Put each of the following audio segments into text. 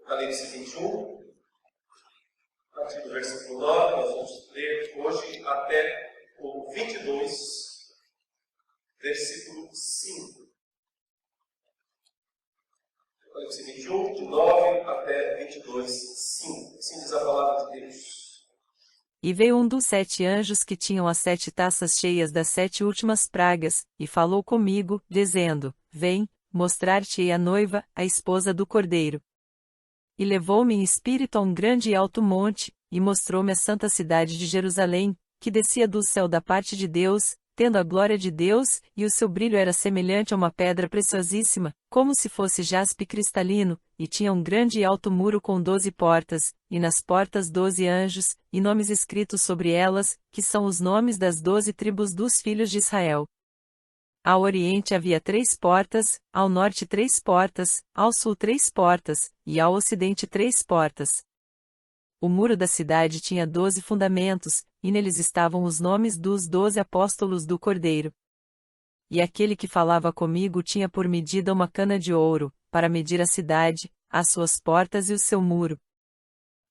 Apocalipse 21, a partir do versículo 9, nós vamos ler hoje até o 22, versículo 5. Apocalipse 21, de 9 até 22, 5. Assim diz a palavra de Deus. E veio um dos 7 anjos que tinham as 7 taças cheias das 7 últimas pragas, e falou comigo, dizendo: Vem, mostrar-te-ei a noiva, a esposa do Cordeiro. E levou-me em espírito a um grande e alto monte, e mostrou-me a santa cidade de Jerusalém, que descia do céu da parte de Deus, tendo a glória de Deus, e o seu brilho era semelhante a uma pedra preciosíssima, como se fosse jaspe cristalino, e tinha um grande e alto muro com 12 portas, e nas portas 12 anjos, e nomes escritos sobre elas, que são os nomes das 12 tribos dos filhos de Israel. Ao oriente havia 3 portas, ao norte 3 portas, ao sul 3 portas, e ao ocidente 3 portas. O muro da cidade tinha 12 fundamentos, e neles estavam os nomes dos 12 apóstolos do Cordeiro. E aquele que falava comigo tinha por medida uma cana de ouro, para medir a cidade, as suas portas e o seu muro.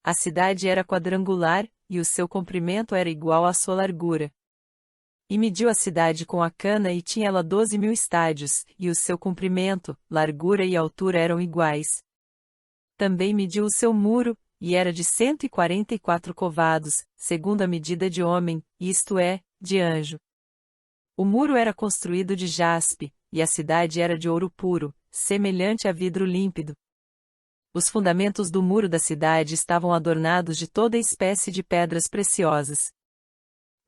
A cidade era quadrangular, e o seu comprimento era igual à sua largura. E mediu a cidade com a cana e tinha ela 12.000 estádios, e o seu comprimento, largura e altura eram iguais. Também mediu o seu muro, e era de 144 covados, segundo a medida de homem, isto é, de anjo. O muro era construído de jaspe, e a cidade era de ouro puro, semelhante a vidro límpido. Os fundamentos do muro da cidade estavam adornados de toda espécie de pedras preciosas.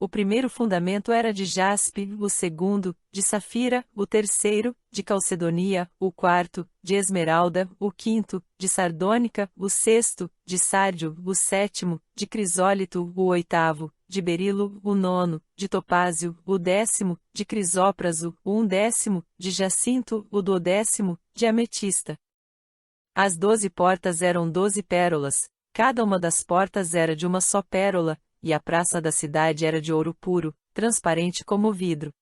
O primeiro fundamento era de jaspe, o segundo, de safira, o terceiro, de calcedonia, o quarto, de esmeralda, o quinto, de sardônica, o sexto, de sárdio, o sétimo, de crisólito, o oitavo, de berilo, o nono, de topázio, o 10º, de crisópraso, o 11º, de jacinto, o 12º, de ametista. As 12 portas eram 12 pérolas, cada uma das portas era de uma só pérola, e a praça da cidade era de ouro puro, transparente como vidro.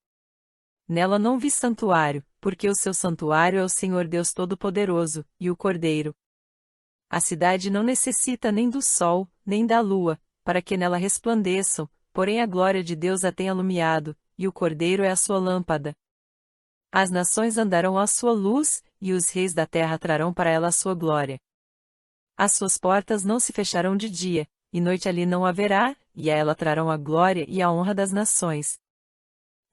Nela não vi santuário, porque o seu santuário é o Senhor Deus Todo-Poderoso, e o Cordeiro. A cidade não necessita nem do sol, nem da lua, para que nela resplandeçam, porém a glória de Deus a tem alumiado, e o Cordeiro é a sua lâmpada. As nações andarão à sua luz, e os reis da terra trarão para ela a sua glória. As suas portas não se fecharão de dia, e noite ali não haverá, e a ela trarão a glória e a honra das nações.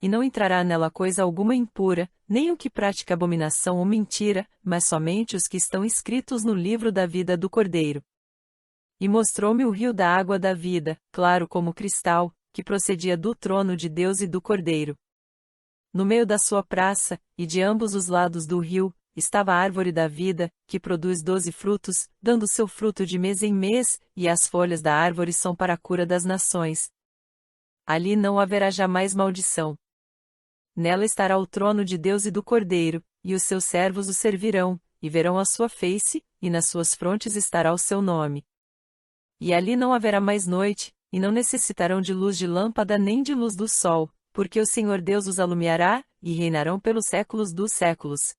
E não entrará nela coisa alguma impura, nem o que pratica abominação ou mentira, mas somente os que estão escritos no livro da vida do Cordeiro. E mostrou-me o rio da água da vida, claro como cristal, que procedia do trono de Deus e do Cordeiro. No meio da sua praça, e de ambos os lados do rio, estava a árvore da vida, que produz 12 frutos, dando seu fruto de mês em mês, e as folhas da árvore são para a cura das nações. Ali não haverá jamais maldição. Nela estará o trono de Deus e do Cordeiro, e os seus servos o servirão, e verão a sua face, e nas suas frontes estará o seu nome. E ali não haverá mais noite, e não necessitarão de luz de lâmpada nem de luz do sol, porque o Senhor Deus os alumiará, e reinarão pelos séculos dos séculos.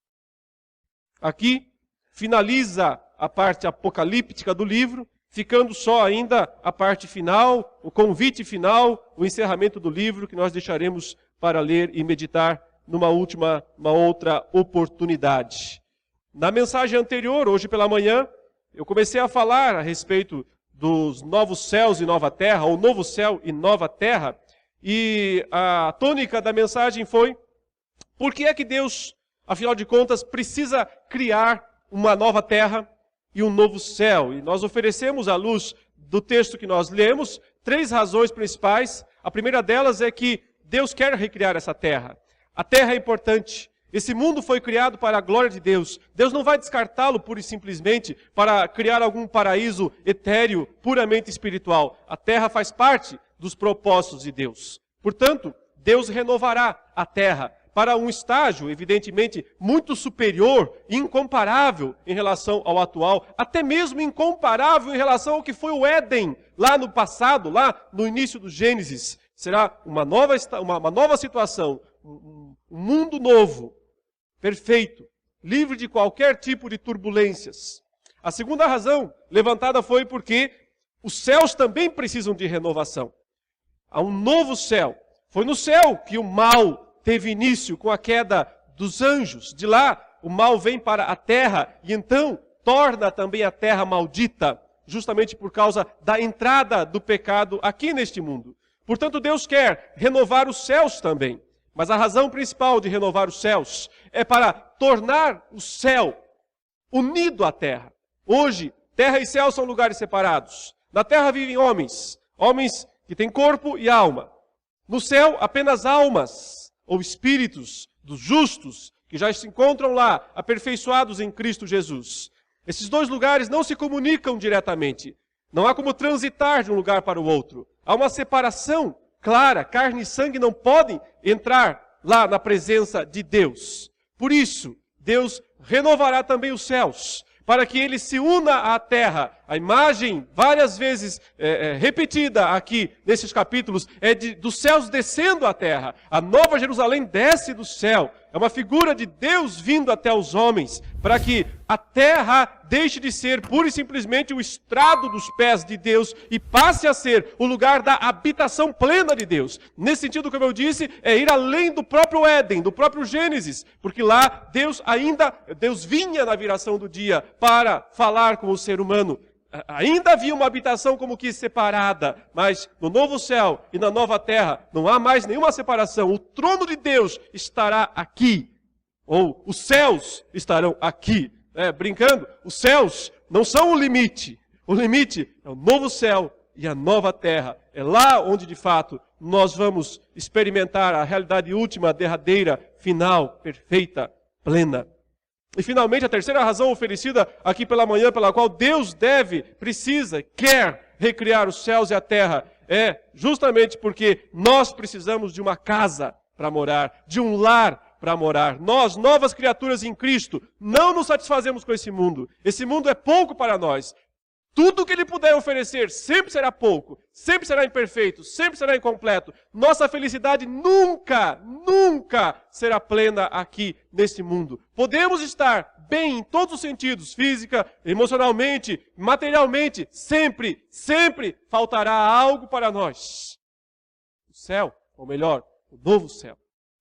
Aqui finaliza a parte apocalíptica do livro, ficando só ainda a parte final, o convite final, o encerramento do livro, que nós deixaremos para ler e meditar uma outra oportunidade. Na mensagem anterior, hoje pela manhã, eu comecei a falar a respeito dos novos céus e nova terra, ou novo céu e nova terra, e a tônica da mensagem foi: por que é que Deus, afinal de contas, precisa criar uma nova terra e um novo céu? E nós oferecemos, à luz do texto que nós lemos, 3 razões principais. A primeira delas é que Deus quer recriar essa terra. A terra é importante. Esse mundo foi criado para a glória de Deus. Deus não vai descartá-lo pura e simplesmente para criar algum paraíso etéreo, puramente espiritual. A terra faz parte dos propósitos de Deus. Portanto, Deus renovará a terra para um estágio, evidentemente, muito superior, incomparável em relação ao atual, até mesmo incomparável em relação ao que foi o Éden, lá no passado, lá no início do Gênesis. Será uma nova situação, um mundo novo, perfeito, livre de qualquer tipo de turbulências. A segunda razão levantada foi porque os céus também precisam de renovação. Há um novo céu. Foi no céu que o mal teve início com a queda dos anjos. De lá, o mal vem para a terra e então torna também a terra maldita, justamente por causa da entrada do pecado aqui neste mundo. Portanto, Deus quer renovar os céus também. Mas a razão principal de renovar os céus é para tornar o céu unido à terra. Hoje, terra e céu são lugares separados. Na terra vivem homens, homens que têm corpo e alma. No céu, apenas almas ou espíritos dos justos que já se encontram lá, aperfeiçoados em Cristo Jesus. Esses dois lugares não se comunicam diretamente. Não há como transitar de um lugar para o outro. Há uma separação clara. Carne e sangue não podem entrar lá na presença de Deus. Por isso, Deus renovará também os céus, para que ele se una à terra. A imagem, várias vezes repetida aqui nesses capítulos, é dos céus descendo à terra. A nova Jerusalém desce do céu. É uma figura de Deus vindo até os homens, para que a terra deixe de ser pura e simplesmente o estrado dos pés de Deus e passe a ser o lugar da habitação plena de Deus. Nesse sentido, como eu disse, é ir além do próprio Éden, do próprio Gênesis, porque lá Deus vinha na viração do dia para falar com o ser humano. Ainda havia uma habitação como que separada, mas no novo céu e na nova terra não há mais nenhuma separação. O trono de Deus estará aqui, ou os céus estarão aqui. Brincando, os céus não são o limite. O limite é o novo céu e a nova terra. É lá onde de fato nós vamos experimentar a realidade última, derradeira, final, perfeita, plena. E finalmente, a terceira razão oferecida aqui pela manhã, pela qual Deus precisa, quer recriar os céus e a terra, é justamente porque nós precisamos de uma casa para morar, de um lar para morar. Nós, novas criaturas em Cristo, não nos satisfazemos com esse mundo. Esse mundo é pouco para nós. Tudo que ele puder oferecer sempre será pouco, sempre será imperfeito, sempre será incompleto. Nossa felicidade nunca será plena aqui nesse mundo. Podemos estar bem em todos os sentidos, física, emocionalmente, materialmente, sempre faltará algo para nós. O céu, ou melhor, o novo céu,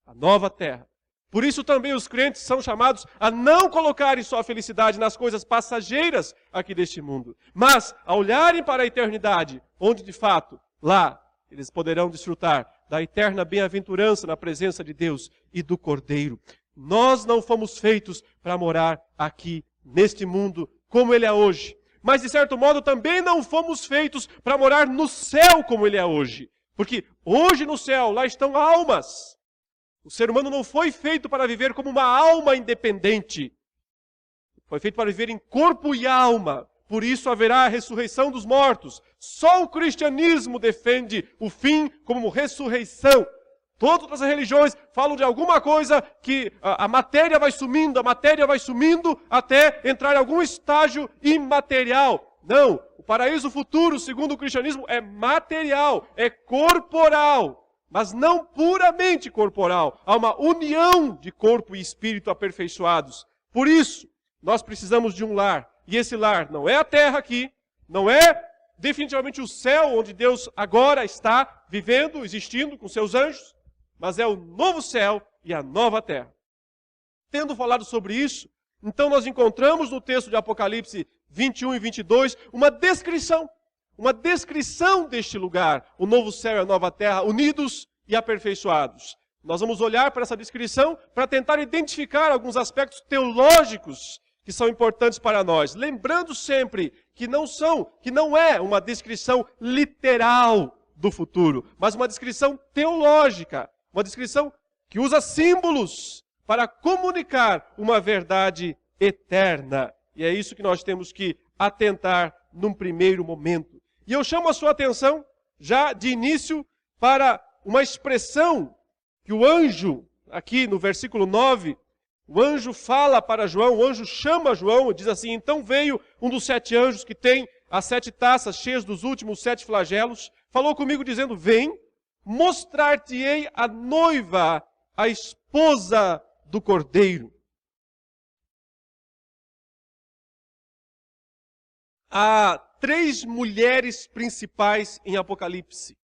a nova terra. Por isso também os crentes são chamados a não colocarem sua felicidade nas coisas passageiras aqui deste mundo, mas a olharem para a eternidade, onde de fato, lá, eles poderão desfrutar da eterna bem-aventurança na presença de Deus e do Cordeiro. Nós não fomos feitos para morar aqui neste mundo como ele é hoje, mas de certo modo também não fomos feitos para morar no céu como ele é hoje, porque hoje no céu lá estão almas. O ser humano não foi feito para viver como uma alma independente. Foi feito para viver em corpo e alma. Por isso haverá a ressurreição dos mortos. Só o cristianismo defende o fim como ressurreição. Todas as religiões falam de alguma coisa que a matéria vai sumindo até entrar em algum estágio imaterial. Não, o paraíso futuro, segundo o cristianismo, é material, é corporal. Mas não puramente corporal. Há uma união de corpo e espírito aperfeiçoados. Por isso, nós precisamos de um lar. E esse lar não é a terra aqui, não é definitivamente o céu onde Deus agora está vivendo, existindo com seus anjos, mas é o novo céu e a nova terra. Tendo falado sobre isso, então nós encontramos no texto de Apocalipse 21 e 22 uma descrição deste lugar, o novo céu e a nova terra, unidos e aperfeiçoados. Nós vamos olhar para essa descrição para tentar identificar alguns aspectos teológicos que são importantes para nós, lembrando sempre que não é uma descrição literal do futuro, mas uma descrição teológica, uma descrição que usa símbolos para comunicar uma verdade eterna. E é isso que nós temos que atentar num primeiro momento. E eu chamo a sua atenção, já de início, para uma expressão que o anjo, aqui no versículo 9, o anjo fala para João, o anjo chama João e diz assim: então veio um dos 7 anjos que tem as 7 taças cheias dos últimos 7 flagelos, falou comigo dizendo: vem, mostrar-te-ei a noiva, a esposa do Cordeiro. há 3 mulheres principais em Apocalipse.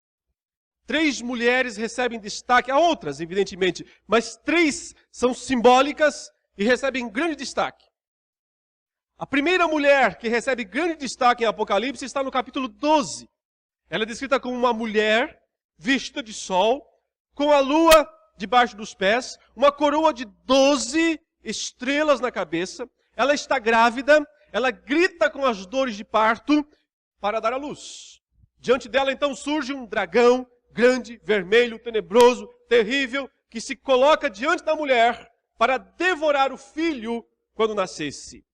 3 mulheres recebem destaque, há outras, evidentemente, mas 3 são simbólicas e recebem grande destaque. A primeira mulher que recebe grande destaque em Apocalipse está no capítulo 12. Ela é descrita como uma mulher vestida de sol, com a lua debaixo dos pés, uma coroa de 12 estrelas na cabeça. Ela está grávida, ela grita com as dores de parto para dar à luz. Diante dela então surge um dragão grande, vermelho, tenebroso, terrível, que se coloca diante da mulher para devorar o filho quando nascesse.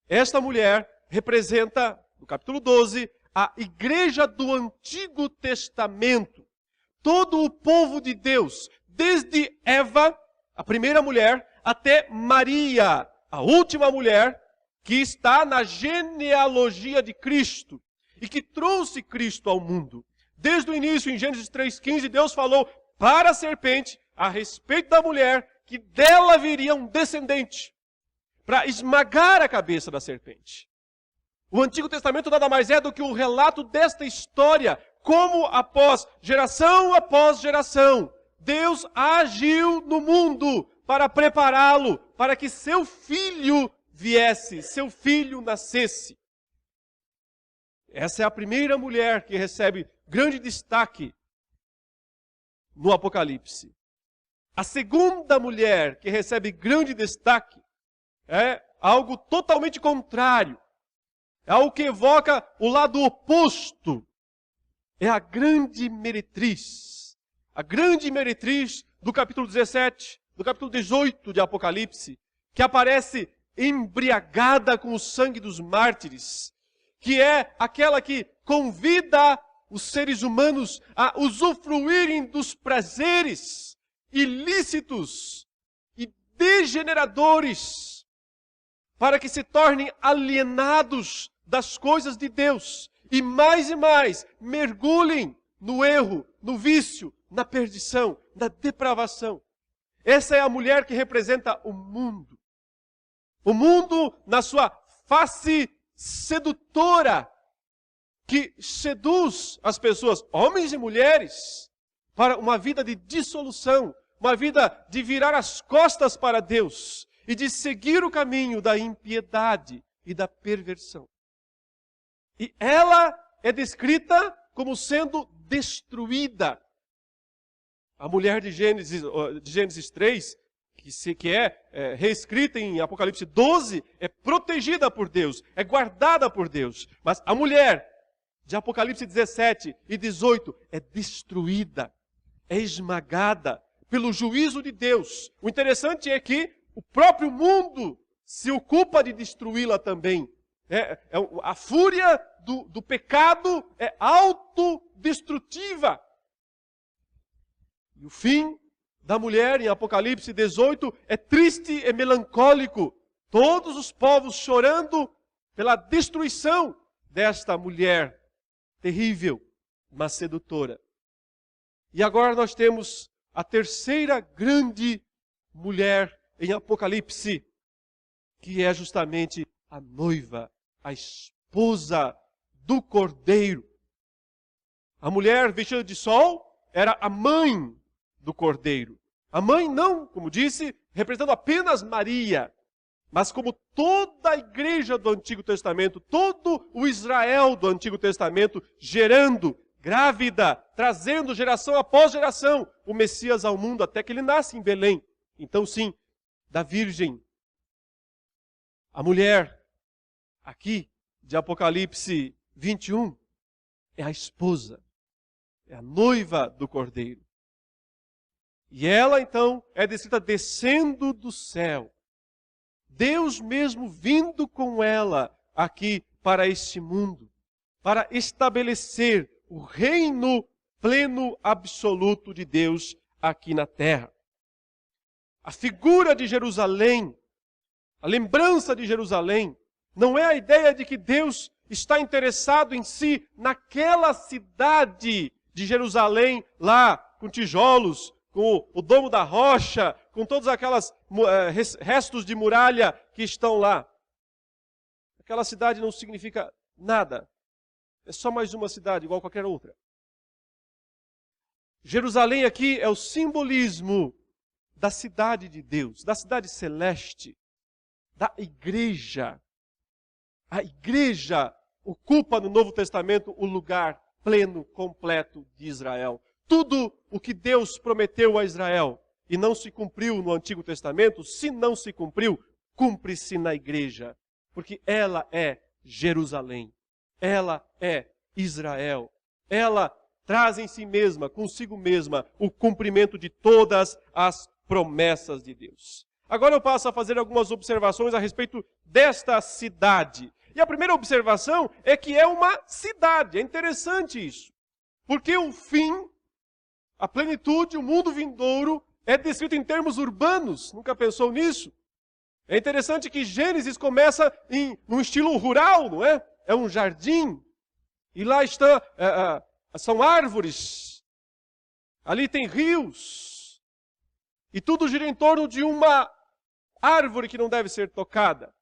Esta mulher representa, no capítulo 12, a igreja do Antigo Testamento. Todo o povo de Deus, desde Eva, a primeira mulher, até Maria, a última mulher, que está na genealogia de Cristo e que trouxe Cristo ao mundo. Desde o início, em Gênesis 3,15, Deus falou para a serpente, a respeito da mulher, que dela viria um descendente para esmagar a cabeça da serpente. O Antigo Testamento nada mais é do que o relato desta história, como após geração, Deus agiu no mundo para prepará-lo, para que seu filho viesse, seu filho nascesse. Essa é a primeira mulher que recebe grande destaque no Apocalipse. A segunda mulher que recebe grande destaque é algo totalmente contrário. É algo que evoca o lado oposto. É a grande meretriz. A grande meretriz do capítulo 17, do capítulo 18 de Apocalipse, que aparece embriagada com o sangue dos mártires, que é aquela que convida os seres humanos a usufruírem dos prazeres ilícitos e degeneradores, para que se tornem alienados das coisas de Deus e mais mergulhem no erro, no vício, na perdição, na depravação. Essa é a mulher que representa o mundo. O mundo na sua face sedutora, que seduz as pessoas, homens e mulheres, para uma vida de dissolução, uma vida de virar as costas para Deus e de seguir o caminho da impiedade e da perversão. E ela é descrita como sendo destruída. A mulher de Gênesis 3, que é reescrita em Apocalipse 12, é protegida por Deus, é guardada por Deus. Mas a mulher de Apocalipse 17 e 18 é destruída, é esmagada pelo juízo de Deus. O interessante é que o próprio mundo se ocupa de destruí-la também. A fúria do pecado é autodestrutiva. E o fim da mulher em Apocalipse 18 é triste e melancólico. Todos os povos chorando pela destruição desta mulher terrível, mas sedutora. E agora nós temos a terceira grande mulher em Apocalipse, que é justamente a noiva, a esposa do Cordeiro. A mulher vestida de sol era a mãe do Cordeiro. A mãe não, como disse, representando apenas Maria, mas como toda a igreja do Antigo Testamento, todo o Israel do Antigo Testamento, gerando, grávida, trazendo geração após geração o Messias ao mundo, até que ele nasce em Belém. Então sim, da Virgem. A mulher, aqui, de Apocalipse 21, é a esposa, é a noiva do Cordeiro. E ela, então, é descrita descendo do céu. Deus mesmo vindo com ela aqui para este mundo, para estabelecer o reino pleno, absoluto de Deus aqui na terra. A figura de Jerusalém, a lembrança de Jerusalém, não é a ideia de que Deus está interessado em si naquela cidade de Jerusalém, lá com tijolos, com o domo da rocha, com todos aqueles restos de muralha que estão lá. Aquela cidade não significa nada. É só mais uma cidade, igual qualquer outra. Jerusalém aqui é o simbolismo da cidade de Deus, da cidade celeste, da igreja. A igreja ocupa no Novo Testamento o lugar pleno, completo de Israel. Tudo o que Deus prometeu a Israel e não se cumpriu no Antigo Testamento, se não se cumpriu, cumpre-se na igreja. Porque ela é Jerusalém. Ela é Israel. Ela traz em si mesma, consigo mesma, o cumprimento de todas as promessas de Deus. Agora eu passo a fazer algumas observações a respeito desta cidade. E a primeira observação é que é uma cidade. É interessante isso. Porque o fim, a plenitude, o mundo vindouro, é descrito em termos urbanos. Nunca pensou nisso? É interessante que Gênesis começa num estilo rural, não é? É um jardim. E lá são árvores. Ali tem rios. E tudo gira em torno de uma árvore que não deve ser tocada.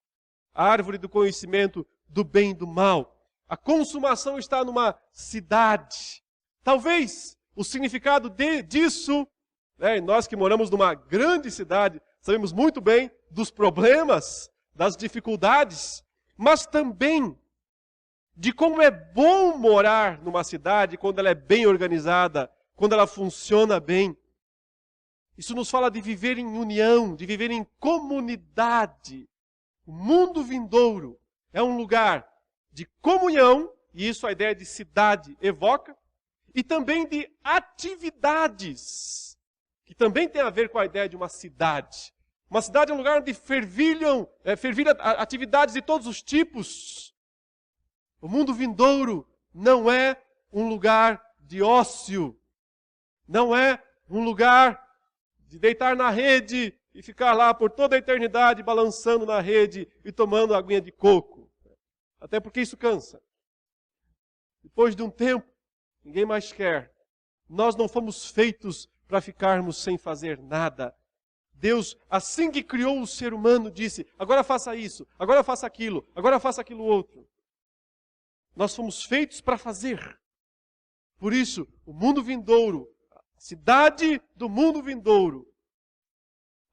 A árvore do conhecimento do bem e do mal. A consumação está numa cidade. Talvez o significado disso, nós que moramos numa grande cidade, sabemos muito bem dos problemas, das dificuldades, mas também de como é bom morar numa cidade quando ela é bem organizada, quando ela funciona bem. Isso nos fala de viver em união, de viver em comunidade. O mundo vindouro é um lugar de comunhão, e isso a ideia de cidade evoca, e também de atividades, que também tem a ver com a ideia de uma cidade. Uma cidade é um lugar onde fervilham atividades de todos os tipos. O mundo vindouro não é um lugar de ócio, não é um lugar de deitar na rede e ficar lá por toda a eternidade balançando na rede e tomando aguinha de coco. Até porque isso cansa. Depois de um tempo, ninguém mais quer. Nós não fomos feitos para ficarmos sem fazer nada. Deus, assim que criou o ser humano, disse, agora faça isso, agora faça aquilo outro. Nós fomos feitos para fazer. Por isso, o mundo vindouro, a cidade do mundo vindouro,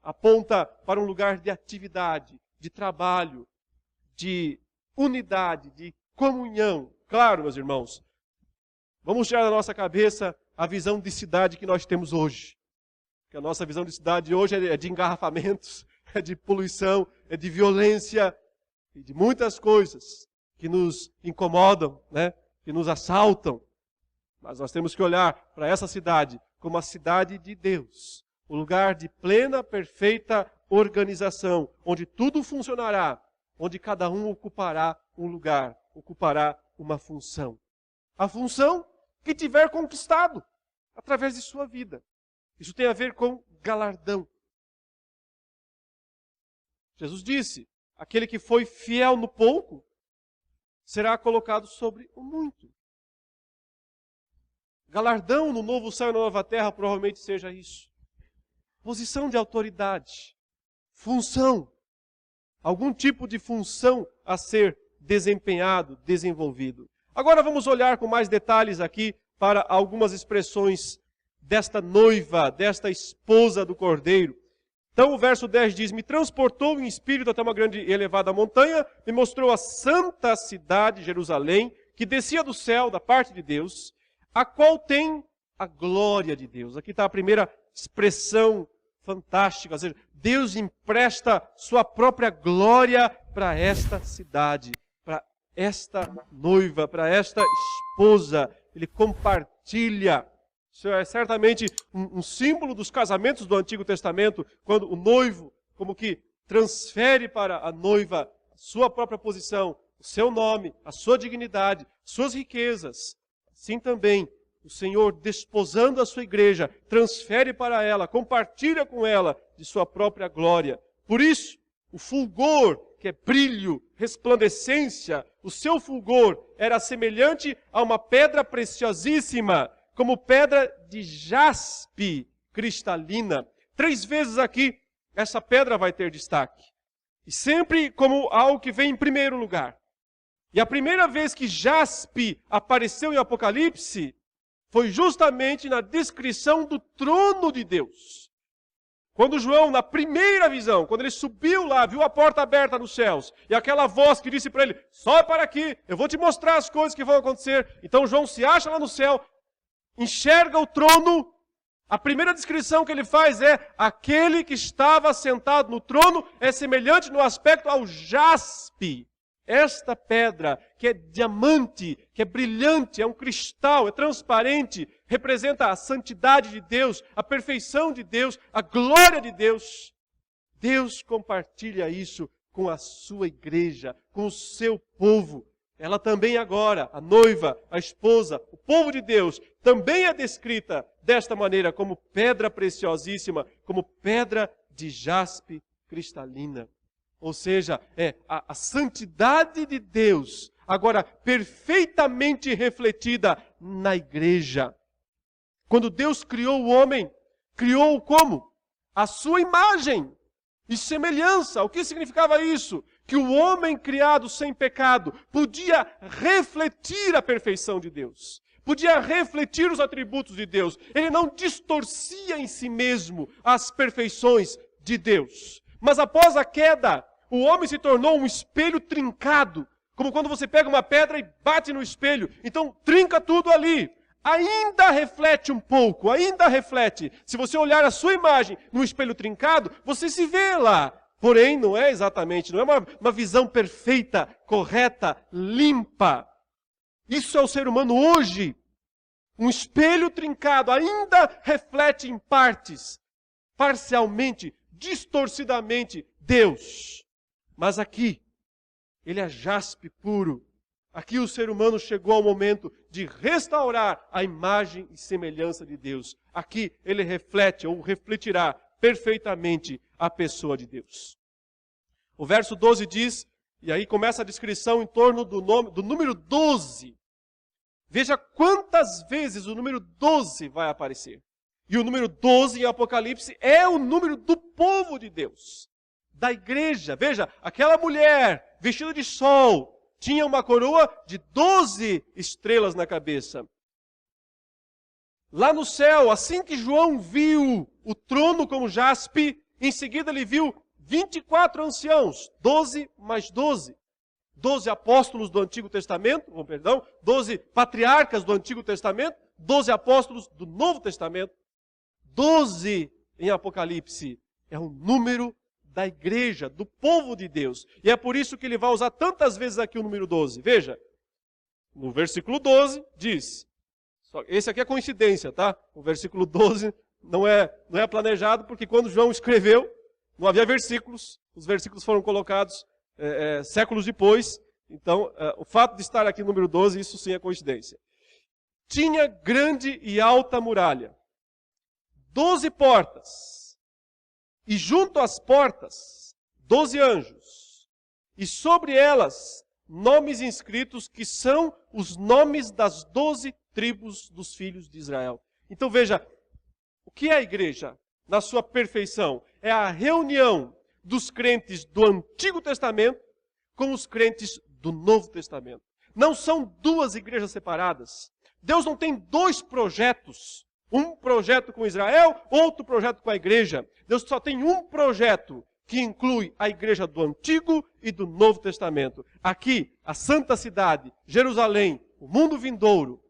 aponta para um lugar de atividade, de trabalho, de unidade, de comunhão. Claro, meus irmãos, vamos tirar da nossa cabeça a visão de cidade que nós temos hoje. Que a nossa visão de cidade hoje é de engarrafamentos, é de poluição, é de violência e de muitas coisas que nos incomodam, que nos assaltam. Mas nós temos que olhar para essa cidade como a cidade de Deus. O lugar de plena, perfeita organização, onde tudo funcionará, onde cada um ocupará um lugar, ocupará uma função. A função que tiver conquistado através de sua vida. Isso tem a ver com galardão. Jesus disse, aquele que foi fiel no pouco, será colocado sobre o muito. Galardão no novo céu e na nova terra provavelmente seja isso. Posição de autoridade, função, algum tipo de função a ser desempenhado, desenvolvido. Agora vamos olhar com mais detalhes aqui para algumas expressões desta noiva, desta esposa do Cordeiro. Então o verso 10 diz, me transportou em espírito até uma grande e elevada montanha, me mostrou a santa cidade, Jerusalém, que descia do céu, da parte de Deus, a qual tem a glória de Deus. Aqui está a primeira expressão fantástica, ou seja, Deus empresta sua própria glória para esta cidade, para esta noiva, para esta esposa. Ele compartilha. Isso é certamente um símbolo dos casamentos do Antigo Testamento, quando o noivo, como que transfere para a noiva a sua própria posição, o seu nome, a sua dignidade, suas riquezas. Assim também, o Senhor, desposando a sua igreja, transfere para ela, compartilha com ela de sua própria glória. Por isso, o fulgor, que é brilho, resplandecência, o seu fulgor era semelhante a uma pedra preciosíssima, como pedra de jaspe cristalina. 3 vezes aqui, essa pedra vai ter destaque. E sempre como algo que vem em primeiro lugar. E a primeira vez que jaspe apareceu em Apocalipse foi justamente na descrição do trono de Deus. Quando João, na primeira visão, quando ele subiu lá, viu a porta aberta nos céus, e aquela voz que disse para ele, sobe para aqui, eu vou te mostrar as coisas que vão acontecer. Então João se acha lá no céu, enxerga o trono. A primeira descrição que ele faz é, aquele que estava sentado no trono é semelhante no aspecto ao jaspe. Esta pedra, que é diamante, que é brilhante, é um cristal, é transparente, representa a santidade de Deus, a perfeição de Deus, a glória de Deus. Deus compartilha isso com a sua igreja, com o seu povo. Ela também agora, a noiva, a esposa, o povo de Deus, também é descrita desta maneira, como pedra preciosíssima, como pedra de jaspe cristalina. Ou seja, é a santidade de Deus, agora perfeitamente refletida na igreja. Quando Deus criou o homem, criou-o como? A sua imagem e semelhança. O que significava isso? Que o homem criado sem pecado podia refletir a perfeição de Deus. Podia refletir os atributos de Deus. Ele não distorcia em si mesmo as perfeições de Deus. Mas após a queda, o homem se tornou um espelho trincado, como quando você pega uma pedra e bate no espelho. Então, trinca tudo ali. Ainda reflete um pouco, ainda reflete. Se você olhar a sua imagem no espelho trincado, você se vê lá. Porém, não é exatamente, não é uma visão perfeita, correta, limpa. Isso é o ser humano hoje. Um espelho trincado ainda reflete em partes, parcialmente, distorcidamente, Deus. Mas aqui, ele é jaspe puro. Aqui o ser humano chegou ao momento de restaurar a imagem e semelhança de Deus. Aqui ele reflete ou refletirá perfeitamente a pessoa de Deus. O verso 12 diz, e aí começa a descrição em torno do número 12. Veja quantas vezes o número 12 vai aparecer. E o número 12 em Apocalipse é o número do povo de Deus. Da igreja. Veja, aquela mulher vestida de sol tinha uma coroa de 12 estrelas na cabeça. Lá no céu, assim que João viu o trono como jaspe, em seguida ele viu 24 anciãos, 12 mais 12. 12 apóstolos do Antigo Testamento, 12 patriarcas do Antigo Testamento, 12 apóstolos do Novo Testamento. 12 em Apocalipse é o número da igreja, do povo de Deus. E é por isso que ele vai usar tantas vezes aqui o número 12. Veja, no versículo 12 diz, esse aqui é coincidência, tá? O versículo 12 não é planejado, porque quando João escreveu, não havia versículos, os versículos foram colocados séculos depois. Então, o fato de estar aqui no número 12, isso sim é coincidência. Tinha grande e alta muralha, 12 portas, e junto às portas, 12 anjos, e sobre elas, nomes inscritos que são os nomes das 12 tribos dos filhos de Israel. Então veja, o que é a igreja na sua perfeição? É a reunião dos crentes do Antigo Testamento com os crentes do Novo Testamento. Não são duas igrejas separadas. Deus não tem dois projetos. Um projeto com Israel, outro projeto com a igreja. Deus só tem um projeto que inclui a igreja do Antigo e do Novo Testamento. Aqui, a Santa Cidade, Jerusalém, o mundo vindouro,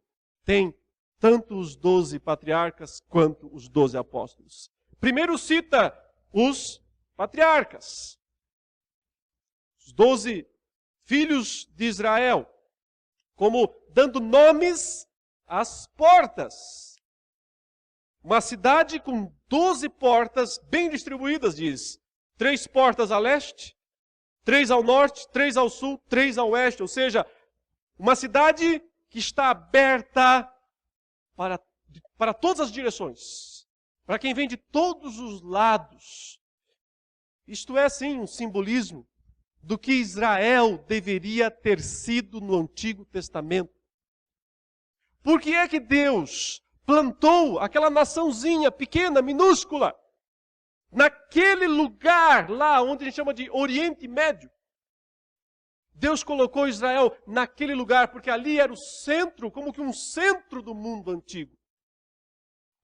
tem tanto os 12 patriarcas quanto os 12 apóstolos. Primeiro cita os patriarcas, os 12 filhos de Israel, como dando nomes às portas. Uma cidade com 12 portas bem distribuídas, diz. 3 portas a leste, 3 ao norte, 3 ao sul, 3 ao oeste. Ou seja, uma cidade que está aberta para todas as direções. Para quem vem de todos os lados. Isto é, sim, um simbolismo do que Israel deveria ter sido no Antigo Testamento. Por que é que Deus plantou aquela naçãozinha pequena, minúscula, naquele lugar lá onde a gente chama de Oriente Médio? Deus colocou Israel naquele lugar, porque ali era o centro, como que um centro do mundo antigo.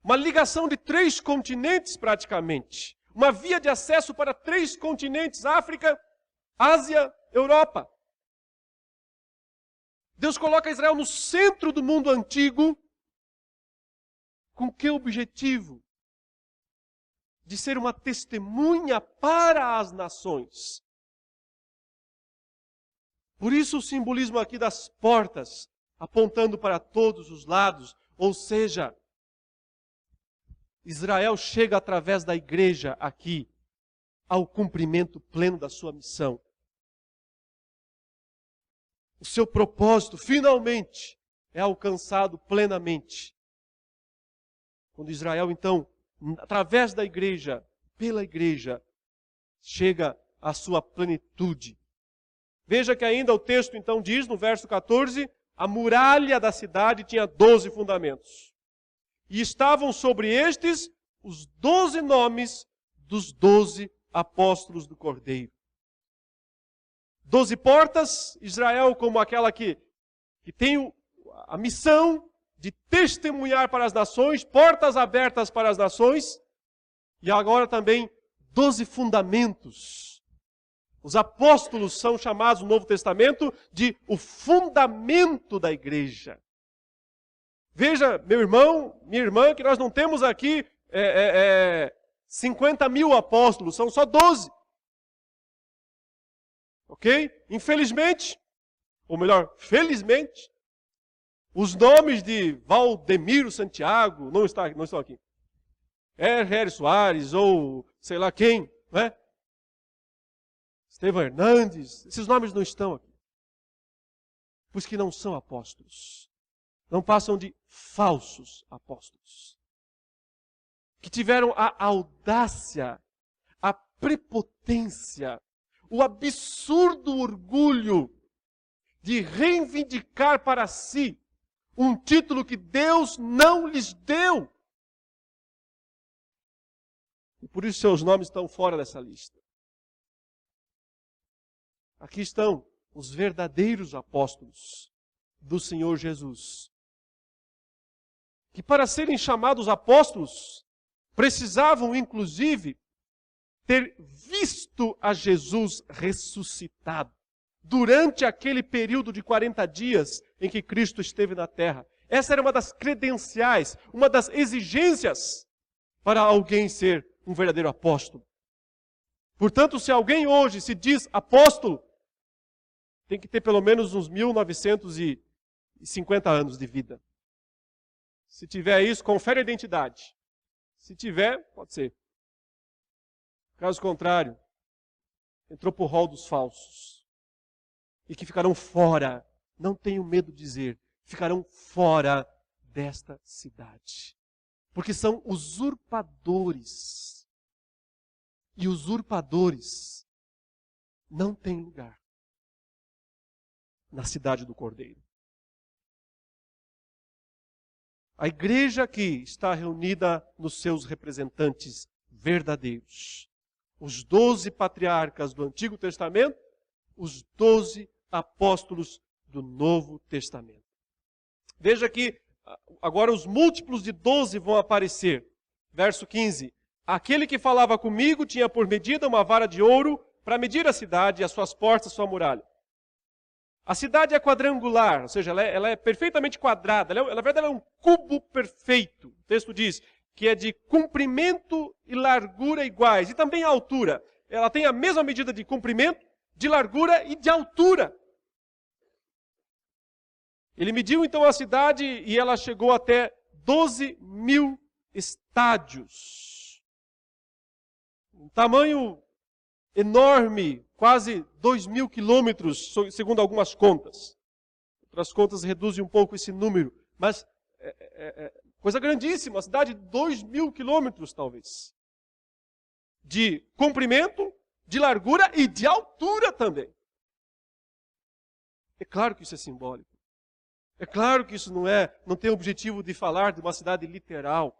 Uma ligação de 3 continentes praticamente. Uma via de acesso para 3 continentes, África, Ásia, Europa. Deus coloca Israel no centro do mundo antigo. Com que objetivo? De ser uma testemunha para as nações. Por isso o simbolismo aqui das portas, apontando para todos os lados, ou seja, Israel chega através da igreja aqui ao cumprimento pleno da sua missão. O seu propósito, finalmente, é alcançado plenamente. Quando Israel, então, através da igreja, pela igreja, chega à sua plenitude. Veja que ainda o texto, então, diz, no verso 14, a muralha da cidade tinha 12 fundamentos. E estavam sobre estes os 12 nomes dos 12 apóstolos do Cordeiro. 12 portas, Israel como aquela que tem a missão de testemunhar para as nações, portas abertas para as nações, e agora também 12 fundamentos. Os apóstolos são chamados no Novo Testamento de o fundamento da igreja. Veja, meu irmão, minha irmã, que nós não temos aqui 50 mil apóstolos, são só 12. Ok? Infelizmente, ou melhor, felizmente, os nomes de Valdemiro Santiago não estão aqui. R. Soares, ou sei lá quem, não é? Estevão Hernandes, esses nomes não estão aqui. Pois que não são apóstolos. Não passam de falsos apóstolos. Que tiveram a audácia, a prepotência, o absurdo orgulho de reivindicar para si um título que Deus não lhes deu. E por isso seus nomes estão fora dessa lista. Aqui estão os verdadeiros apóstolos do Senhor Jesus. Que para serem chamados apóstolos, precisavam inclusive ter visto a Jesus ressuscitado durante aquele período de 40 dias em que Cristo esteve na terra. Essa era uma das credenciais, uma das exigências para alguém ser um verdadeiro apóstolo. Portanto, se alguém hoje se diz apóstolo, tem que ter pelo menos uns 1950 anos de vida. Se tiver isso, confere a identidade. Se tiver, pode ser. Caso contrário, entrou para o rol dos falsos. E que ficarão fora, não tenho medo de dizer, ficarão fora desta cidade. Porque são usurpadores. E usurpadores não têm lugar na cidade do Cordeiro. A igreja aqui está reunida nos seus representantes verdadeiros. Os 12 patriarcas do Antigo Testamento, os 12 apóstolos do Novo Testamento. Veja que agora os múltiplos de 12 vão aparecer. Verso 15. Aquele que falava comigo tinha por medida uma vara de ouro para medir a cidade, as suas portas, a sua muralha. A cidade é quadrangular, ou seja, ela é perfeitamente quadrada. Na verdade, ela é um cubo perfeito. O texto diz que é de comprimento e largura iguais. E também a altura. Ela tem a mesma medida de comprimento, de largura e de altura. Ele mediu então a cidade e ela chegou até 12.000 estádios. Um tamanho enorme, quase 2.000 quilômetros, segundo algumas contas. Outras contas reduzem um pouco esse número, mas coisa grandíssima, uma cidade de 2.000 quilômetros, talvez. De comprimento, de largura e de altura também. É claro que isso é simbólico. É claro que isso não tem o objetivo de falar de uma cidade literal,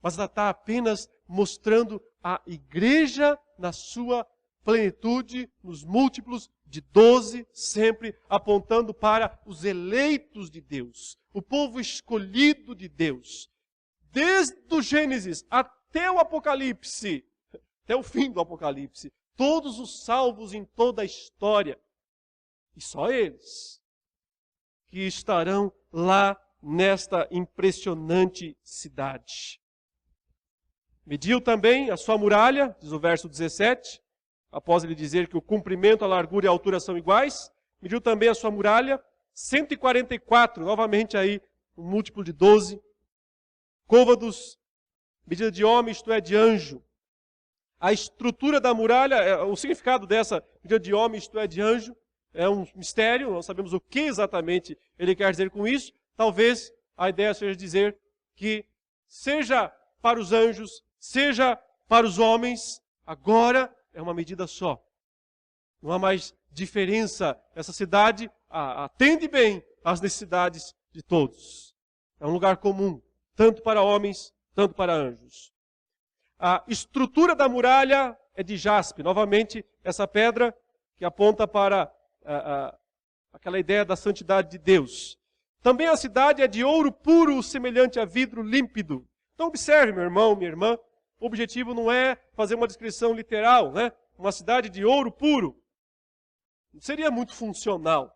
mas ela está apenas mostrando a igreja na sua plenitude, nos múltiplos de 12, sempre apontando para os eleitos de Deus, o povo escolhido de Deus. Desde o Gênesis até o Apocalipse, até o fim do Apocalipse, todos os salvos em toda a história, e só eles, que estarão lá nesta impressionante cidade. Mediu também a sua muralha, diz o verso 17, após ele dizer que o comprimento, a largura e a altura são iguais. Mediu também a sua muralha, 144, novamente aí, um múltiplo de 12. Côvados, medida de homem, isto é, de anjo. A estrutura da muralha, o significado dessa medida de homem, isto é, de anjo, é um mistério, não sabemos o que exatamente ele quer dizer com isso. Talvez a ideia seja dizer que seja para os anjos, seja para os homens, agora é uma medida só. Não há mais diferença. Essa cidade atende bem às necessidades de todos. É um lugar comum, tanto para homens, tanto para anjos. A estrutura da muralha é de jaspe. Novamente, essa pedra que aponta para aquela ideia da santidade de Deus. Também a cidade é de ouro puro, semelhante a vidro límpido. Então observe, meu irmão, minha irmã, o objetivo não é fazer uma descrição literal, né? Uma cidade de ouro puro. Não seria muito funcional.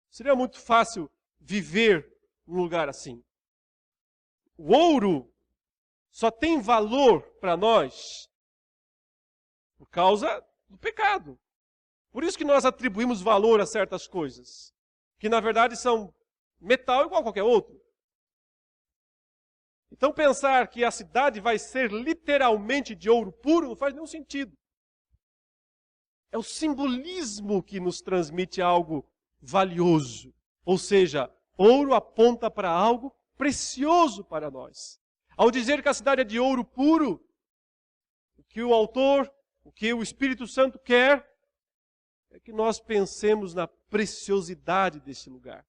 Seria muito fácil viver num lugar assim. O ouro só tem valor para nós por causa do pecado. Por isso que nós atribuímos valor a certas coisas, que na verdade são metal igual a qualquer outro. Então pensar que a cidade vai ser literalmente de ouro puro não faz nenhum sentido. É o simbolismo que nos transmite algo valioso. Ou seja, ouro aponta para algo precioso para nós. Ao dizer que a cidade é de ouro puro, o que o autor, o que o Espírito Santo quer, é que nós pensemos na preciosidade desse lugar.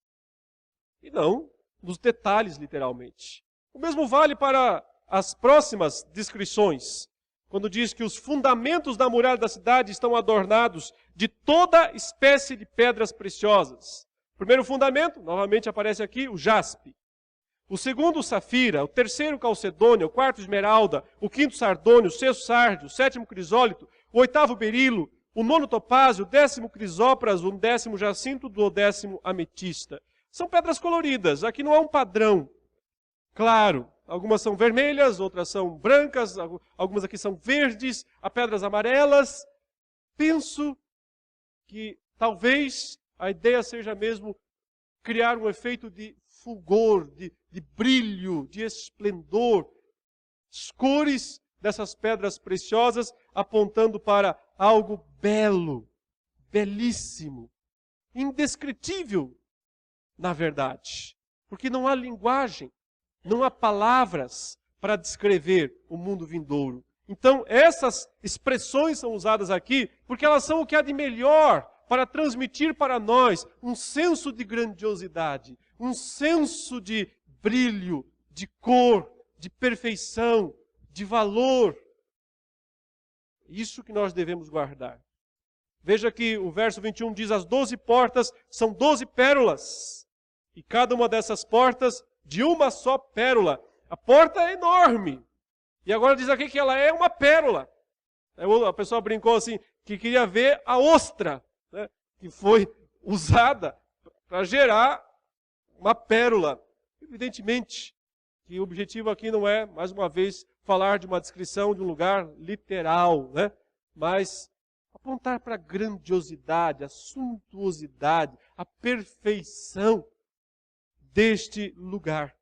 E não nos detalhes, literalmente. O mesmo vale para as próximas descrições, quando diz que os fundamentos da muralha da cidade estão adornados de toda espécie de pedras preciosas. O primeiro fundamento, novamente aparece aqui, o jaspe. O segundo, o safira. O terceiro, calcedônia. O quarto, esmeralda. O quinto, sardônio. O sexto, sárdio. O sétimo, crisólito. O oitavo, berilo. O nono, topázio. O décimo, crisópras. O décimo, jacinto. O décimo, ametista. São pedras coloridas. Aqui não há um padrão claro. Algumas são vermelhas, outras são brancas, algumas aqui são verdes, há pedras amarelas. Penso que talvez a ideia seja mesmo criar um efeito de fulgor, de brilho, de esplendor. As cores dessas pedras preciosas apontando para algo belo, belíssimo, indescritível, na verdade. Porque não há linguagem. Não há palavras para descrever o mundo vindouro. Então, essas expressões são usadas aqui porque elas são o que há de melhor para transmitir para nós um senso de grandiosidade, um senso de brilho, de cor, de perfeição, de valor. Isso que nós devemos guardar. Veja que o verso 21 diz: as 12 portas são 12 pérolas. E cada uma dessas portas de uma só pérola. A porta é enorme. E agora diz aqui que ela é uma pérola. A pessoa brincou assim, que queria ver a ostra, né, que foi usada para gerar uma pérola. Evidentemente que o objetivo aqui não é, mais uma vez, falar de uma descrição de um lugar literal, né, mas apontar para a grandiosidade, a suntuosidade, a perfeição deste lugar.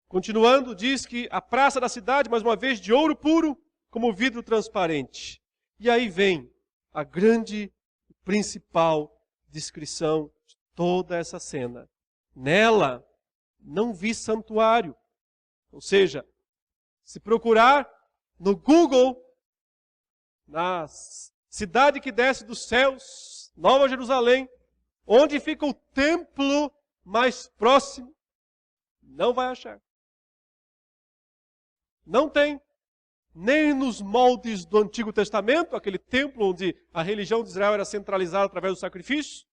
Continuando, diz que a praça da cidade, mais uma vez, de ouro puro, como vidro transparente. E aí vem a grande e principal descrição de toda essa cena. Nela, não vi santuário. Ou seja, se procurar no Google, na cidade que desce dos céus, Nova Jerusalém, onde fica o templo mais próximo, não vai achar. Não tem. nem nos moldes do Antigo Testamento, aquele templo onde a religião de Israel era centralizada através do sacrifício,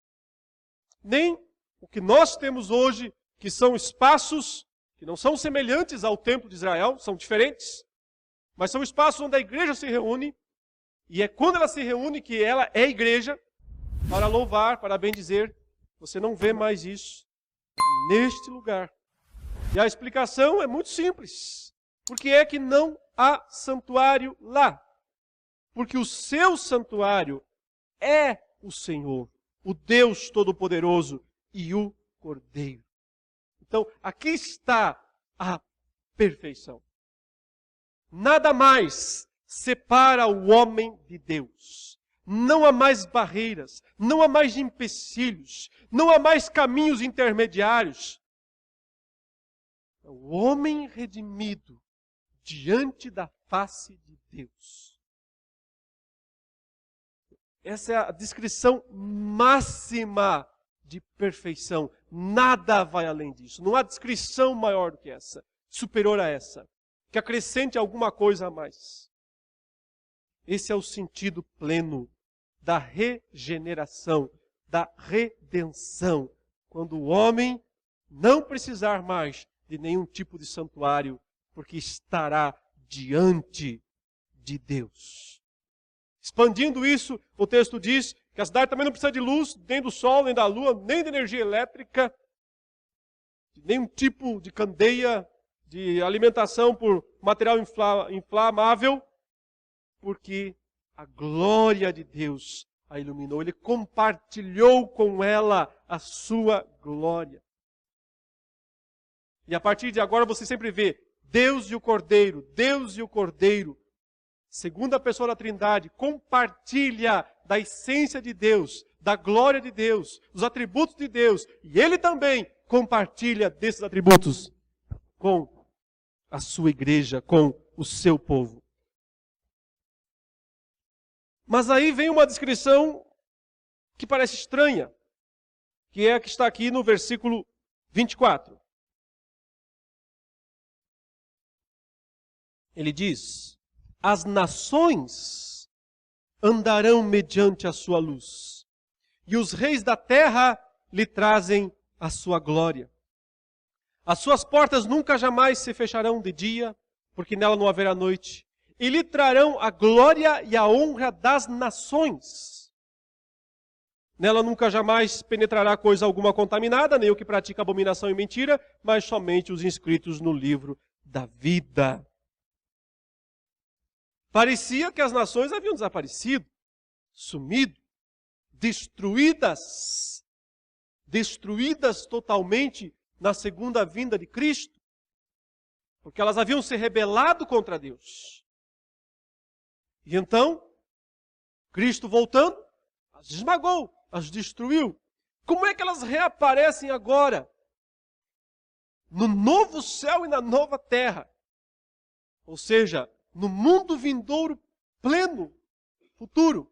nem o que nós temos hoje, que são espaços que não são semelhantes ao templo de Israel, são diferentes, mas são espaços onde a igreja se reúne, e é quando ela se reúne que ela é igreja, para louvar, para bendizer. Você não vê mais isso neste lugar. E a explicação é muito simples. Por que é que não há santuário lá? Porque o seu santuário é o Senhor, o Deus Todo-Poderoso e o Cordeiro. Então, aqui está a perfeição. Nada mais separa o homem de Deus. Não há mais barreiras, não há mais empecilhos, não há mais caminhos intermediários. O homem redimido diante da face de Deus. Essa é a descrição máxima de perfeição. Nada vai além disso. Não há descrição maior do que essa, superior a essa, que acrescente alguma coisa a mais. Esse é o sentido pleno da regeneração, da redenção, quando o homem não precisar mais de nenhum tipo de santuário, porque estará diante de Deus. Expandindo isso, o texto diz que a cidade também não precisa de luz, nem do sol, nem da lua, nem de energia elétrica, de nenhum tipo de candeia, de alimentação por material inflamável, porque a glória de Deus a iluminou. Ele compartilhou com ela a sua glória. E a partir de agora você sempre vê Deus e o Cordeiro, Deus e o Cordeiro, segunda pessoa da Trindade, compartilha da essência de Deus, da glória de Deus, dos atributos de Deus. E ele também compartilha desses atributos com a sua igreja, com o seu povo. Mas aí vem uma descrição que parece estranha, que é a que está aqui no versículo 24. Ele diz: as nações andarão mediante a sua luz, e os reis da terra lhe trazem a sua glória. As suas portas nunca jamais se fecharão de dia, porque nela não haverá noite. E lhe trarão a glória e a honra das nações. Nela nunca jamais penetrará coisa alguma contaminada, nem o que pratica abominação e mentira, mas somente os inscritos no livro da vida. Parecia que as nações haviam desaparecido, sumido, destruídas totalmente na segunda vinda de Cristo, porque elas haviam se rebelado contra Deus. E então, Cristo voltando, as esmagou, as destruiu. Como é que elas reaparecem agora? No novo céu e na nova terra. Ou seja, no mundo vindouro pleno, futuro.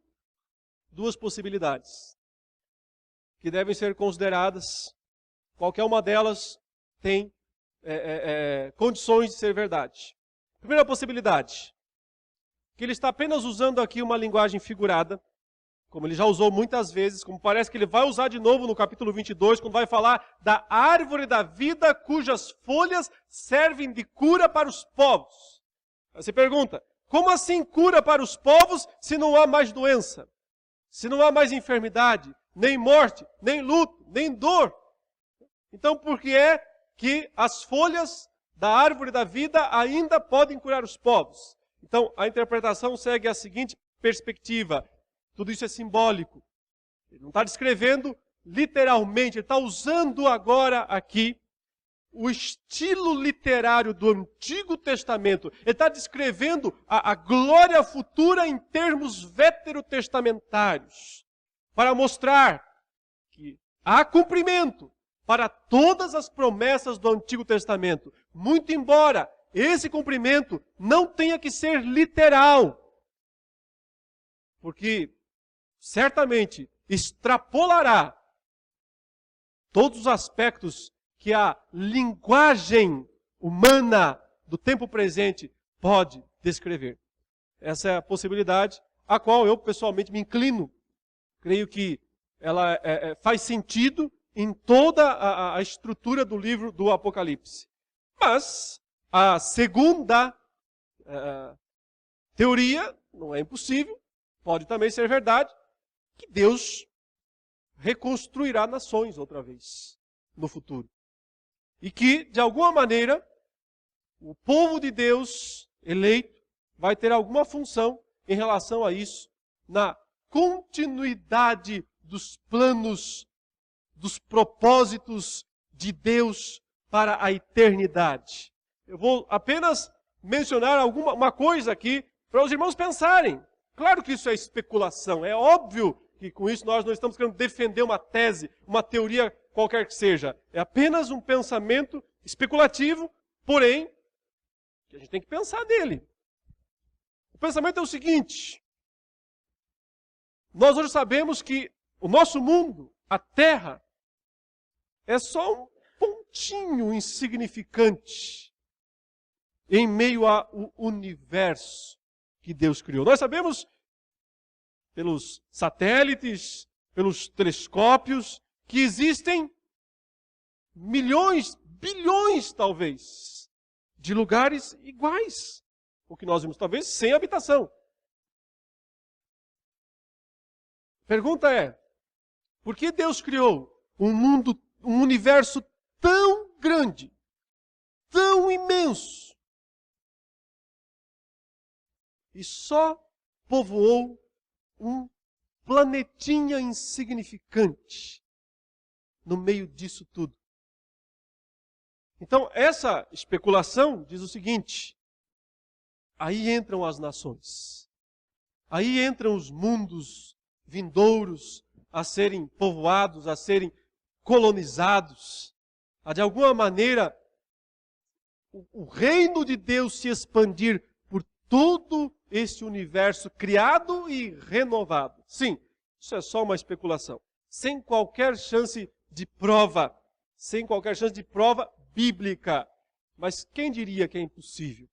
Duas possibilidades que devem ser consideradas. Qualquer uma delas tem condições de ser verdade. Primeira possibilidade, que ele está apenas usando aqui uma linguagem figurada, como ele já usou muitas vezes, como parece que ele vai usar de novo no capítulo 22, quando vai falar da árvore da vida, cujas folhas servem de cura para os povos. Você pergunta, como assim cura para os povos se não há mais doença? Se não há mais enfermidade, nem morte, nem luto, nem dor? Então por que é que as folhas da árvore da vida ainda podem curar os povos? Então, a interpretação segue a seguinte perspectiva. Tudo isso é simbólico. Ele não está descrevendo literalmente, ele está usando agora aqui o estilo literário do Antigo Testamento. Ele está descrevendo a glória futura em termos veterotestamentários, para mostrar que há cumprimento para todas as promessas do Antigo Testamento, muito embora esse cumprimento não tenha que ser literal, porque certamente extrapolará todos os aspectos que a linguagem humana do tempo presente pode descrever. Essa é a possibilidade a qual eu pessoalmente me inclino. Creio que ela faz sentido em toda a estrutura do livro do Apocalipse. Mas a segunda teoria, não é impossível, pode também ser verdade, que Deus reconstruirá nações outra vez no futuro. E que, de alguma maneira, o povo de Deus eleito vai ter alguma função em relação a isso, na continuidade dos planos, dos propósitos de Deus para a eternidade. Eu vou apenas mencionar uma coisa aqui para os irmãos pensarem. Claro que isso é especulação, é óbvio que com isso nós não estamos querendo defender uma tese, uma teoria qualquer que seja. É apenas um pensamento especulativo, porém, que a gente tem que pensar nele. O pensamento é o seguinte: nós hoje sabemos que o nosso mundo, a Terra, é só um pontinho insignificante em meio ao universo que Deus criou. Nós sabemos, pelos satélites, pelos telescópios, que existem milhões, bilhões talvez, de lugares iguais ao que nós vimos, talvez sem habitação. Pergunta é, por que Deus criou um mundo, um universo tão grande, tão imenso, e só povoou um planetinha insignificante no meio disso tudo? Então, essa especulação diz o seguinte: aí entram as nações, aí entram os mundos vindouros a serem povoados, a serem colonizados, a de alguma maneira o reino de Deus se expandir por todo esse universo criado e renovado. Sim, isso é só uma especulação, sem qualquer chance de prova, sem qualquer chance de prova bíblica. Mas quem diria que é impossível?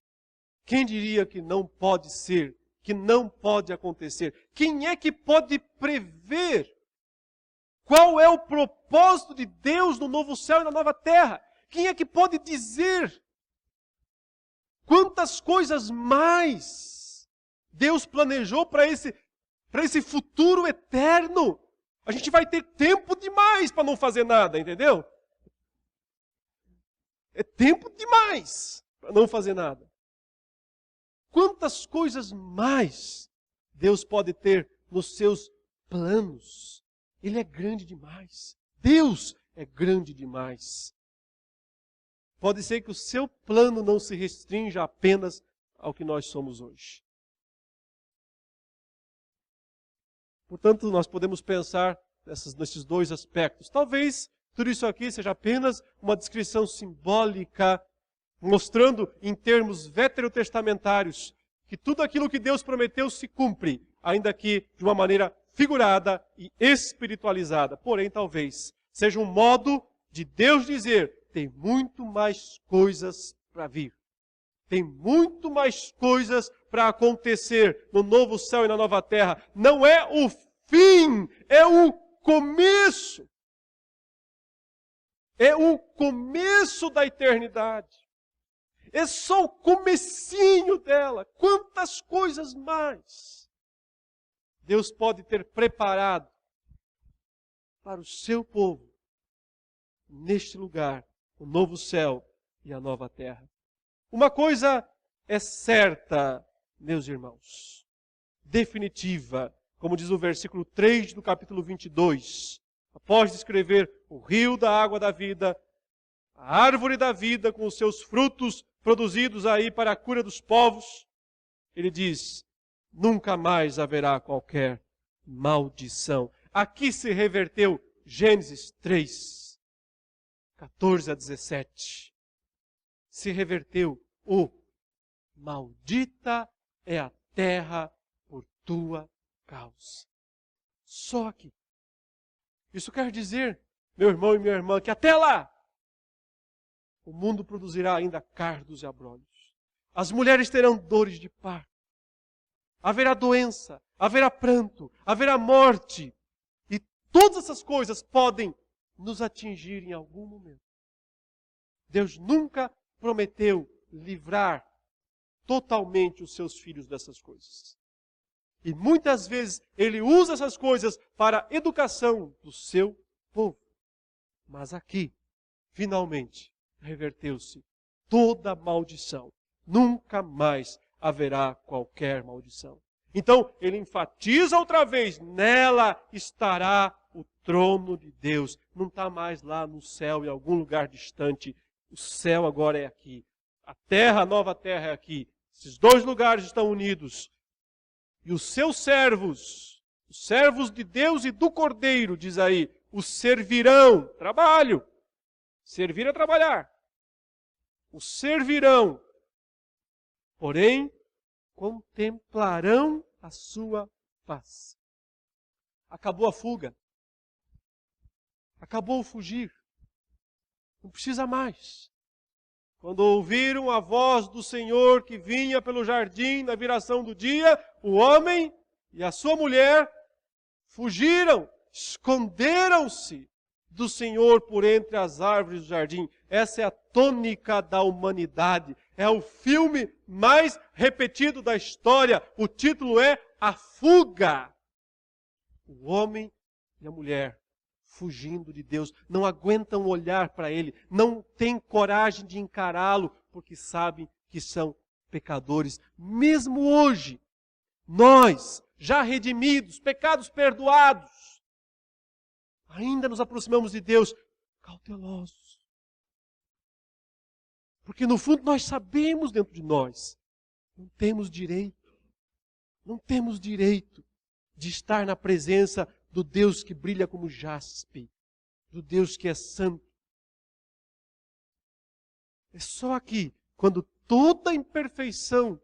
Quem diria que não pode ser, que não pode acontecer? Quem é que pode prever qual é o propósito de Deus no novo céu e na nova terra? Quem é que pode dizer quantas coisas mais Deus planejou para esse futuro eterno? A gente vai ter tempo demais para não fazer nada, entendeu? É tempo demais para não fazer nada. Quantas coisas mais Deus pode ter nos seus planos? Ele é grande demais. Deus é grande demais. Pode ser que o seu plano não se restrinja apenas ao que nós somos hoje. Portanto, nós podemos pensar nesses dois aspectos. Talvez tudo isso aqui seja apenas uma descrição simbólica, mostrando em termos veterotestamentários que tudo aquilo que Deus prometeu se cumpre, ainda que de uma maneira figurada e espiritualizada. Porém, talvez seja um modo de Deus dizer: tem muito mais coisas para vir. Tem muito mais coisas para acontecer no novo céu e na nova terra. Não é o fim, é o começo. É o começo da eternidade. É só o comecinho dela. Quantas coisas mais Deus pode ter preparado para o seu povo neste lugar, o novo céu e a nova terra. Uma coisa é certa, meus irmãos, definitiva, como diz o versículo 3 do capítulo 22, após descrever o rio da água da vida, a árvore da vida com os seus frutos produzidos aí para a cura dos povos, ele diz: nunca mais haverá qualquer maldição. Aqui se reverteu Gênesis 3, 14 a 17. Se reverteu o maldita é a terra por tua causa. Só aqui. Isso quer dizer, meu irmão e minha irmã, que até lá o mundo produzirá ainda cardos e abrolhos. As mulheres terão dores de parto. Haverá doença, haverá pranto, haverá morte. E todas essas coisas podem nos atingir em algum momento. Deus nunca prometeu livrar totalmente os seus filhos dessas coisas. E muitas vezes Ele usa essas coisas para a educação do seu povo. Mas aqui, finalmente, reverteu-se toda maldição. Nunca mais haverá qualquer maldição. Então, ele enfatiza outra vez, nela estará o trono de Deus. Não está mais lá no céu, em algum lugar distante. O céu agora é aqui. A terra, a nova terra é aqui. Esses dois lugares estão unidos. E os seus servos, os servos de Deus e do Cordeiro, diz aí, os servirão. Trabalho. Servir é trabalhar. Os servirão. Porém, contemplarão a sua face. Acabou a fuga. Acabou o fugir. Não precisa mais. Quando ouviram a voz do Senhor que vinha pelo jardim na viração do dia, o homem e a sua mulher fugiram, esconderam-se do Senhor por entre as árvores do jardim. Essa é a tônica da humanidade. É o filme mais repetido da história. O título é A Fuga. O homem e a mulher fugindo de Deus, não aguentam olhar para Ele, não têm coragem de encará-lo, porque sabem que são pecadores. Mesmo hoje, nós, já redimidos, pecados perdoados, ainda nos aproximamos de Deus cautelosos. Porque no fundo nós sabemos dentro de nós, não temos direito de estar na presença do Deus que brilha como jaspe, do Deus que é santo. É só aqui, quando toda imperfeição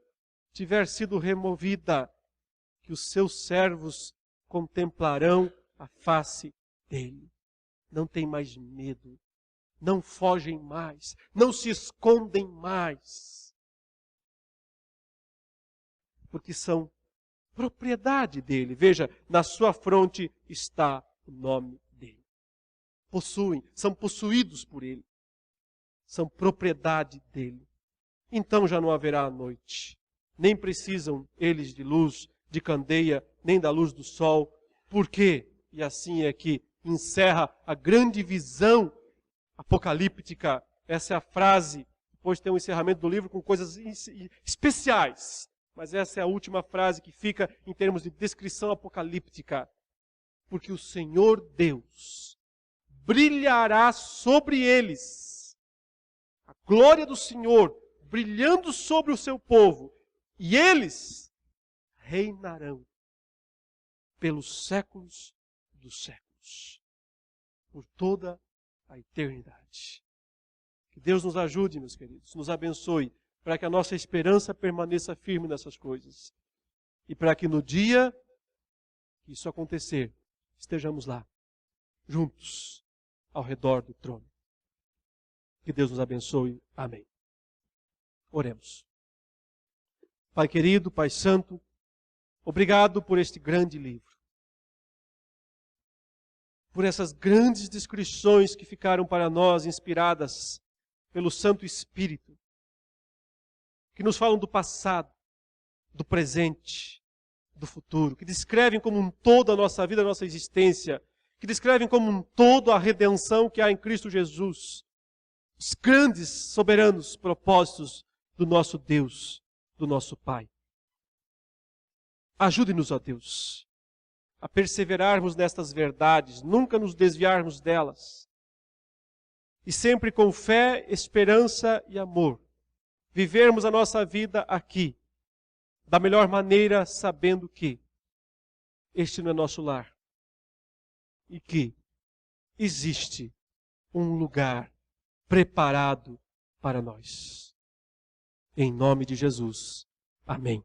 tiver sido removida, que os seus servos contemplarão a face dele. Não tem mais medo, não fogem mais, não se escondem mais. Porque são propriedade dele. Veja, na sua fronte está o nome dele. Possuem, são possuídos por ele. São propriedade dele. Então já não haverá noite. Nem precisam eles de luz, de candeia, nem da luz do sol. Por quê? E assim é que encerra a grande visão apocalíptica. Essa é a frase. Depois tem um encerramento do livro com coisas especiais. Mas essa é a última frase que fica em termos de descrição apocalíptica. Porque o Senhor Deus brilhará sobre eles. A glória do Senhor brilhando sobre o seu povo. E eles reinarão pelos séculos dos séculos. Por toda a eternidade. Que Deus nos ajude, meus queridos, nos abençoe, para que a nossa esperança permaneça firme nessas coisas. E para que no dia que isso acontecer, estejamos lá, juntos, ao redor do trono. Que Deus nos abençoe. Amém. Oremos. Pai querido, Pai santo, obrigado por este grande livro. Por essas grandes descrições que ficaram para nós inspiradas pelo Santo Espírito, que nos falam do passado, do presente, do futuro, que descrevem como um todo a nossa vida, a nossa existência, que descrevem como um todo a redenção que há em Cristo Jesus, os grandes, soberanos propósitos do nosso Deus, do nosso Pai. Ajude-nos, ó Deus, a perseverarmos nestas verdades, nunca nos desviarmos delas, e sempre com fé, esperança e amor, vivermos a nossa vida aqui, da melhor maneira, sabendo que este não é nosso lar e que existe um lugar preparado para nós. Em nome de Jesus. Amém.